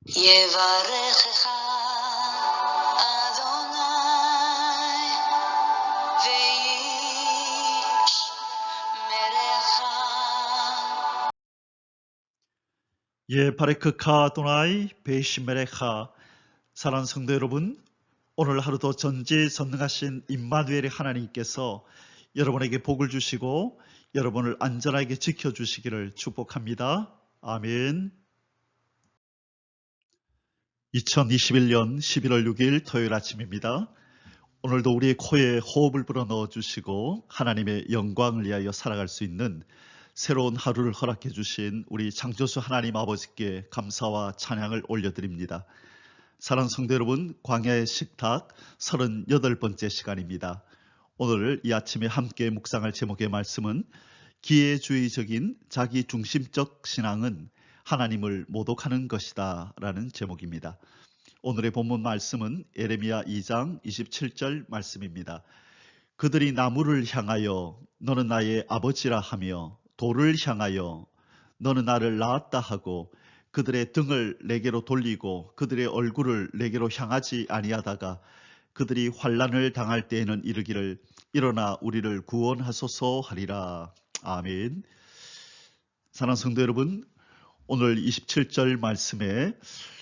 יברכך אדוני וישמרך. 바레크카 도나이 베이시메레카. 사랑하는 성도 여러분, 오늘 하루도 전지전능하신 임마누엘의 하나님께서 여러분에게 복을 주시고 여러분을 안전하게 지켜주시기를 축복합니다. 아멘. 2021년 11월 6일 토요일 아침입니다. 오늘도 우리의 코에 호흡을 불어넣어 주시고 하나님의 영광을 위하여 살아갈 수 있는 새로운 하루를 허락해 주신 우리 창조주 하나님 아버지께 감사와 찬양을 올려드립니다. 사랑하는 성도 여러분, 광야의 식탁 38번째 시간입니다. 오늘 이 아침에 함께 묵상할 제목의 말씀은 기회주의적인 자기중심적 신앙은 하나님을 모독하는 것이다 라는 제목입니다. 오늘의 본문 말씀은 예레미야 2장 27절 말씀입니다. 그들이 나무를 향하여 너는 나의 아버지라 하며 돌을 향하여 너는 나를 낳았다 하고 그들의 등을 내게로 돌리고 그들의 얼굴을 내게로 향하지 아니하다가 그들이 환난을 당할 때에는 이르기를 일어나 우리를 구원하소서 하리라. 아멘. 사랑하는 성도 여러분, 오늘 27절 말씀에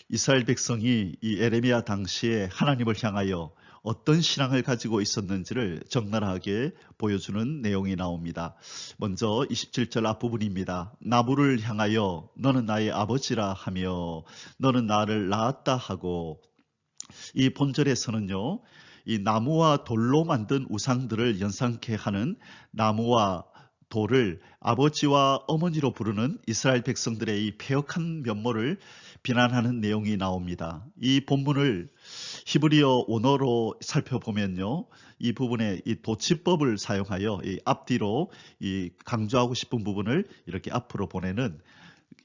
이스라엘 백성이 이 에레미야 당시에 하나님을 향하여 어떤 신앙을 가지고 있었는지를 적나라하게 보여주는 내용이 나옵니다. 먼저 27절 앞부분입니다. 나무를 향하여 너는 나의 아버지라 하며 너는 나를 낳았다 하고, 이 본절에서는요, 이 나무와 돌로 만든 우상들을 연상케 하는 나무와 돌을 아버지와 어머니로 부르는 이스라엘 백성들의 이 패역한 면모를 비난하는 내용이 나옵니다. 이 본문을 히브리어 원어로 살펴보면요, 이 부분에 이 도치법을 사용하여 이 앞뒤로 이 강조하고 싶은 부분을 이렇게 앞으로 보내는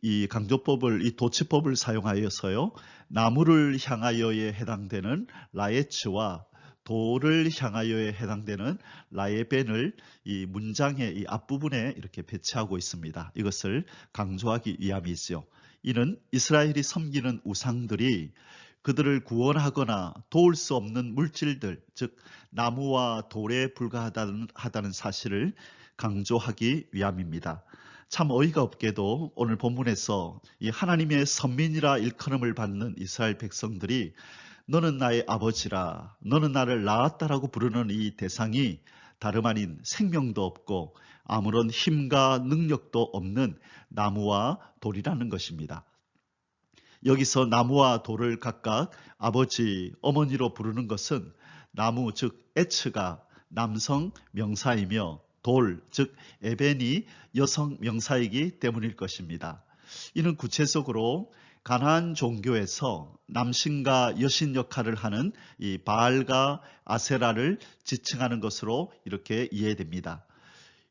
이 강조법을, 이 도치법을 사용하여서요, 나무를 향하여에 해당되는 라예츠와 돌을 향하여에 해당되는 라예벤을 이 문장의 이 앞부분에 이렇게 배치하고 있습니다. 이것을 강조하기 위함이죠. 이는 이스라엘이 섬기는 우상들이 그들을 구원하거나 도울 수 없는 물질들, 즉 나무와 돌에 불과하다는 사실을 강조하기 위함입니다. 참 어이가 없게도 오늘 본문에서 이 하나님의 선민이라 일컬음을 받는 이스라엘 백성들이 너는 나의 아버지라, 너는 나를 낳았다라고 부르는 이 대상이 다름 아닌 생명도 없고 아무런 힘과 능력도 없는 나무와 돌이라는 것입니다. 여기서 나무와 돌을 각각 아버지, 어머니로 부르는 것은 나무, 즉 에츠가 남성 명사이며 돌, 즉 에벤이 여성 명사이기 때문일 것입니다. 이는 구체적으로 가나안 종교에서 남신과 여신 역할을 하는 이 바알과 아세라를 지칭하는 것으로 이렇게 이해됩니다.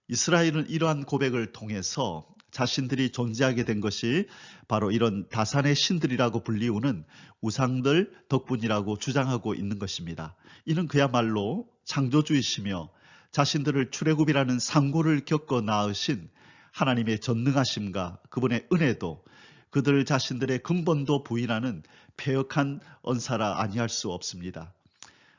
이스라엘은 이러한 고백을 통해서 자신들이 존재하게 된 것이 바로 이런 다산의 신들이라고 불리우는 우상들 덕분이라고 주장하고 있는 것입니다. 이는 그야말로 창조주이시며 자신들을 출애굽이라는 상고를 겪어 낳으신 하나님의 전능하심과 그분의 은혜도 그들 자신들의 근본도 부인하는 패역한 언사라 아니할 수 없습니다.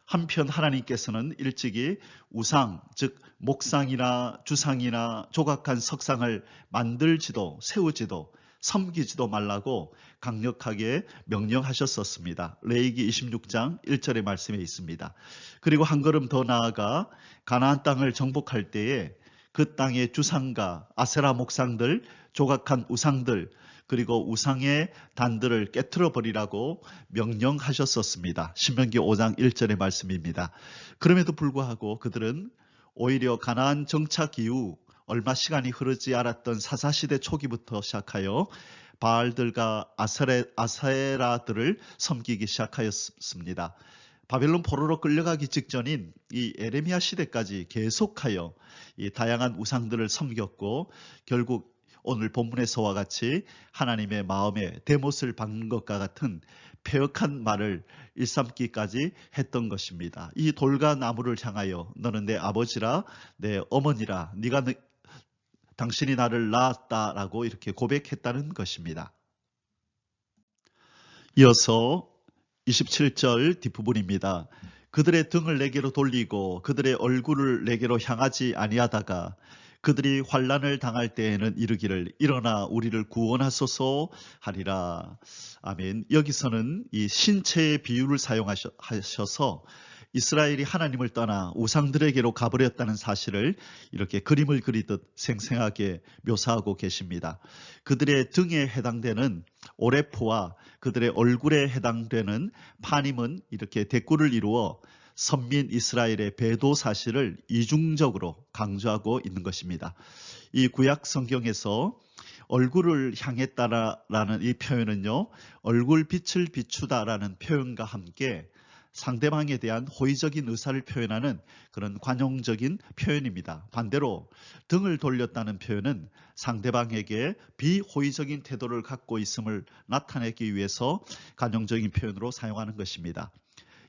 한편 하나님께서는 일찍이 우상, 즉 목상이나 주상이나 조각한 석상을 만들지도 세우지도 섬기지도 말라고 강력하게 명령하셨었습니다. 레위기 26장 1절의 말씀에 있습니다. 그리고 한 걸음 더 나아가 가나안 땅을 정복할 때에 그 땅의 주상과 아세라 목상들, 조각한 우상들, 그리고 우상의 단들을 깨트려 버리라고 명령하셨었습니다. 신명기 5장 1절의 말씀입니다. 그럼에도 불구하고 그들은 오히려 가나안 정착 이후 얼마 시간이 흐르지 않았던 사사시대 초기부터 시작하여 바알들과 아세라들을 섬기기 시작하였습니다. 바벨론 포로로 끌려가기 직전인 이 에레미야 시대까지 계속하여 이 다양한 우상들을 섬겼고 결국 오늘 본문에서와 같이 하나님의 마음에 대못을 박는 것과 같은 패역한 말을 일삼기까지 했던 것입니다. 이 돌과 나무를 향하여 너는 내 아버지라 내 어머니라 당신이 나를 낳았다라고 이렇게 고백했다는 것입니다. 이어서 27절 뒷부분입니다. 그들의 등을 내게로 돌리고 그들의 얼굴을 내게로 향하지 아니하다가 그들이 환난을 당할 때에는 이르기를 일어나 우리를 구원하소서 하리라. 아멘. 여기서는 이 신체의 비유를 사용하셔서 이스라엘이 하나님을 떠나 우상들에게로 가버렸다는 사실을 이렇게 그림을 그리듯 생생하게 묘사하고 계십니다. 그들의 등에 해당되는 오레프와 그들의 얼굴에 해당되는 파님은 이렇게 대꾸를 이루어 선민 이스라엘의 배도 사실을 이중적으로 강조하고 있는 것입니다. 이 구약 성경에서 얼굴을 향했다라는 이 표현은요, 얼굴 빛을 비추다라는 표현과 함께 상대방에 대한 호의적인 의사를 표현하는 그런 관용적인 표현입니다. 반대로 등을 돌렸다는 표현은 상대방에게 비호의적인 태도를 갖고 있음을 나타내기 위해서 관용적인 표현으로 사용하는 것입니다.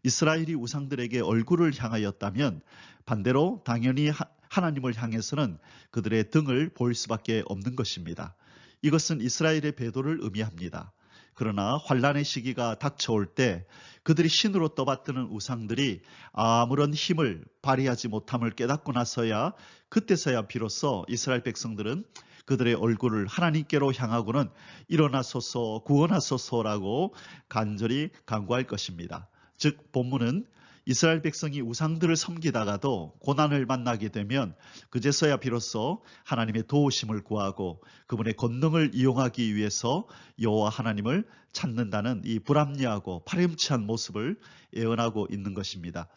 이스라엘이 우상들에게 얼굴을 향하였다면 반대로 당연히 하나님을 향해서는 그들의 등을 보일 수밖에 없는 것입니다. 이것은 이스라엘의 배도를 의미합니다. 그러나 환난의 시기가 닥쳐올 때 그들이 신으로 떠받드는 우상들이 아무런 힘을 발휘하지 못함을 깨닫고 나서야 그때서야 비로소 이스라엘 백성들은 그들의 얼굴을 하나님께로 향하고는 일어나소서 구원하소서라고 간절히 간구할 것입니다. 즉 본문은 이스라엘 백성이 우상들을 섬기다가도 고난을 만나게 되면 그제서야 비로소 하나님의 도우심을 구하고 그분의 권능을 이용하기 위해서 여호와 하나님을 찾는다는 이 불합리하고 파렴치한 모습을 예언하고 있는 것입니다.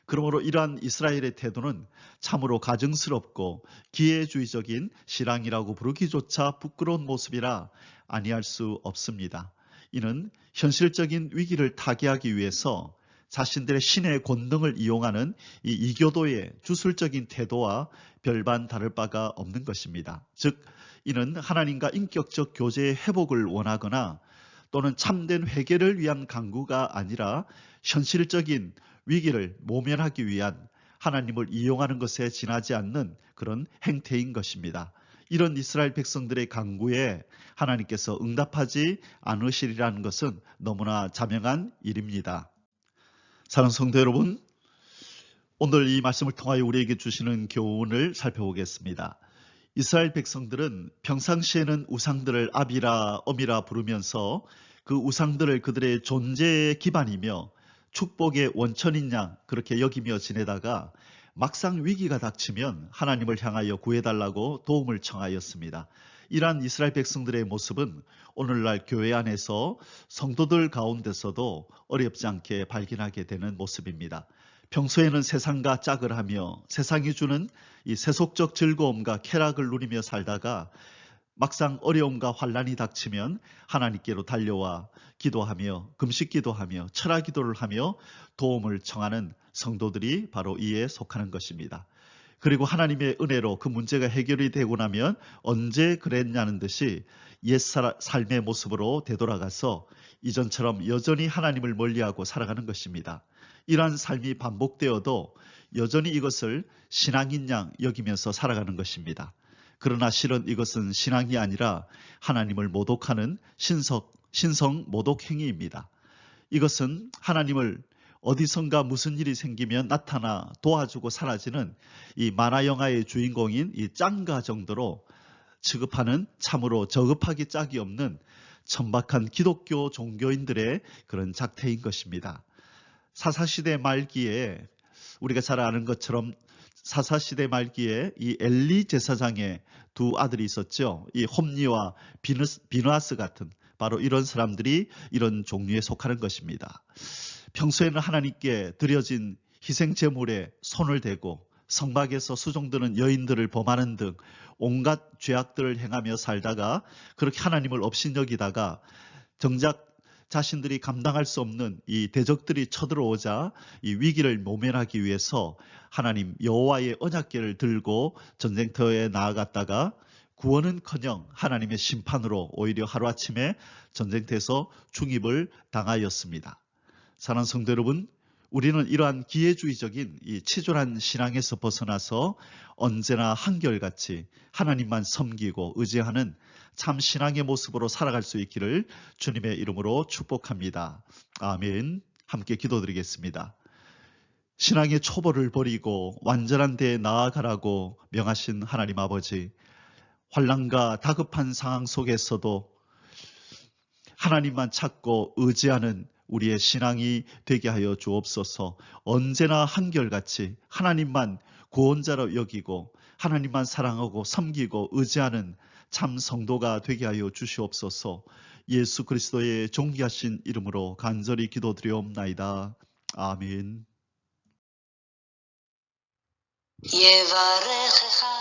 그러므로 이러한 이스라엘의 태도는 참으로 가증스럽고 기회주의적인 신앙이라고 부르기조차 부끄러운 모습이라 아니할 수 없습니다. 이는 현실적인 위기를 타개하기 위해서 자신들의 신의 권능을 이용하는 이 이교도의 주술적인 태도와 별반 다를 바가 없는 것입니다. 즉 이는 하나님과 인격적 교제의 회복을 원하거나 또는 참된 회개를 위한 강구가 아니라 현실적인 위기를 모면하기 위한 하나님을 이용하는 것에 지나지 않는 그런 행태인 것입니다. 이런 이스라엘 백성들의 강구에 하나님께서 응답하지 않으시리라는 것은 너무나 자명한 일입니다. 사랑하는 성도 여러분, 오늘 이 말씀을 통하여 우리에게 주시는 교훈을 살펴보겠습니다. 이스라엘 백성들은 평상시에는 우상들을 아비라, 어미라 부르면서 그 우상들을 그들의 존재의 기반이며 축복의 원천인 양 그렇게 여기며 지내다가 막상 위기가 닥치면 하나님을 향하여 구해달라고 도움을 청하였습니다. 이러한 이스라엘 백성들의 모습은 오늘날 교회 안에서 성도들 가운데서도 어렵지 않게 발견하게 되는 모습입니다. 평소에는 세상과 짝을 하며 세상이 주는 이 세속적 즐거움과 쾌락을 누리며 살다가 막상 어려움과 환난이 닥치면 하나님께로 달려와 기도하며 금식 기도하며 철학 기도를 하며 도움을 청하는 성도들이 바로 이에 속하는 것입니다. 그리고 하나님의 은혜로 그 문제가 해결이 되고 나면 언제 그랬냐는 듯이 옛 삶의 모습으로 되돌아가서 이전처럼 여전히 하나님을 멀리하고 살아가는 것입니다. 이러한 삶이 반복되어도 여전히 이것을 신앙인 양 여기면서 살아가는 것입니다. 그러나 실은 이것은 신앙이 아니라 하나님을 모독하는 신성 모독 행위입니다. 이것은 하나님을 어디선가 무슨 일이 생기면 나타나 도와주고 사라지는 이 만화 영화의 주인공인 이 짱가 정도로 취급하는 참으로 저급하기 짝이 없는 천박한 기독교 종교인들의 그런 작태인 것입니다. 사사시대 말기에 우리가 잘 아는 것처럼 사사시대 말기에 이 엘리 제사장의 두 아들이 있었죠. 이 홈리와 비느하스 같은 바로 이런 사람들이 이런 종류에 속하는 것입니다. 평소에는 하나님께 드려진 희생 제물에 손을 대고 성막에서 수종드는 여인들을 범하는 등 온갖 죄악들을 행하며 살다가 그렇게 하나님을 업신여기다가 정작 자신들이 감당할 수 없는 이 대적들이 쳐들어오자 이 위기를 모면하기 위해서 하나님 여호와의 언약궤를 들고 전쟁터에 나아갔다가 구원은커녕 하나님의 심판으로 오히려 하루아침에 전쟁터에서 중입을 당하였습니다. 사랑하는 성도 여러분, 우리는 이러한 기회주의적인 이 치졸한 신앙에서 벗어나서 언제나 한결같이 하나님만 섬기고 의지하는 참 신앙의 모습으로 살아갈 수 있기를 주님의 이름으로 축복합니다. 아멘. 함께 기도드리겠습니다. 신앙의 초보를 버리고 완전한 데에 나아가라고 명하신 하나님 아버지, 환난과 다급한 상황 속에서도 하나님만 찾고 의지하는 우리의 신앙이 되게 하여 주옵소서. 언제나 한결같이 하나님만 구원자로 여기고 하나님만 사랑하고 섬기고 의지하는 참 성도가 되게 하여 주시옵소서. 예수 그리스도의 존귀하신 이름으로 간절히 기도드리옵나이다. 아멘. יברכך